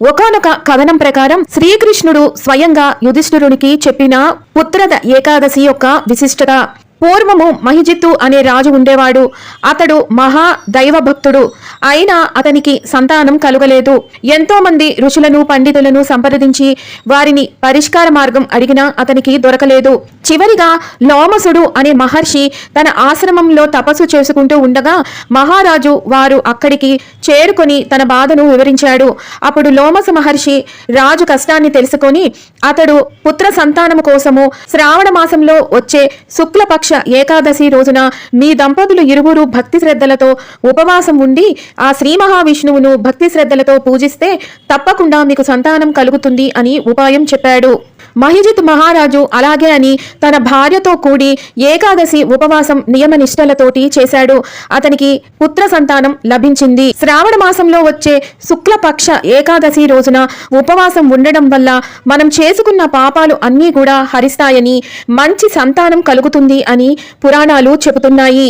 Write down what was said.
ఒకానొక కథనం ప్రకారం శ్రీకృష్ణుడు స్వయంగా యుధిష్ఠిరునికి చెప్పిన పుత్రద ఏకాదశి యొక్క విశిష్టత. పూర్వము మహిజిత్తు అనే రాజు ఉండేవాడు. అతడు మహా దైవభక్తుడు. అయినా అతనికి సంతానం కలుగలేదు. ఎంతో మంది ఋషులను పండితులను సంప్రదించి వారిని పరిష్కార మార్గం అడిగినా అతనికి దొరకలేదు. చివరిగా లోమసుడు అనే మహర్షి తన ఆశ్రమంలో తపస్సు చేసుకుంటూ ఉండగా మహారాజు వారు అక్కడికి చేరుకొని తన బాధను వివరించాడు. అప్పుడు లోమస మహర్షి రాజు కష్టాన్ని తెలుసుకొని అతడు పుత్ర సంతానము కోసము శ్రావణ మాసంలో వచ్చే శుక్లపక్ష ఏకాదశి రోజున మీ దంపతులు ఇరువురు భక్తి శ్రద్ధలతో ఉపవాసం ఉండి ఆ శ్రీ మహావిష్ణువును భక్తి శ్రద్ధలతో పూజిస్తే తప్పకుండా మీకు సంతానం కలుగుతుంది అని ఉపాయం చెప్పాడు. మహిజిత్ మహారాజు అలాగే అని తన భార్యతో కూడి ఏకాదశి ఉపవాసం నియమ నిష్టలతోటి చేశాడు. అతనికి పుత్ర సంతానం లభించింది. శ్రావణ మాసంలో వచ్చే శుక్లపక్ష ఏకాదశి రోజున ఉపవాసం ఉండడం వల్ల మనం చేసుకున్న పాపాలు అన్నీ కూడా హరిస్తాయని, మంచి సంతానం కలుగుతుంది అని పురాణాలు చెబుతున్నాయి.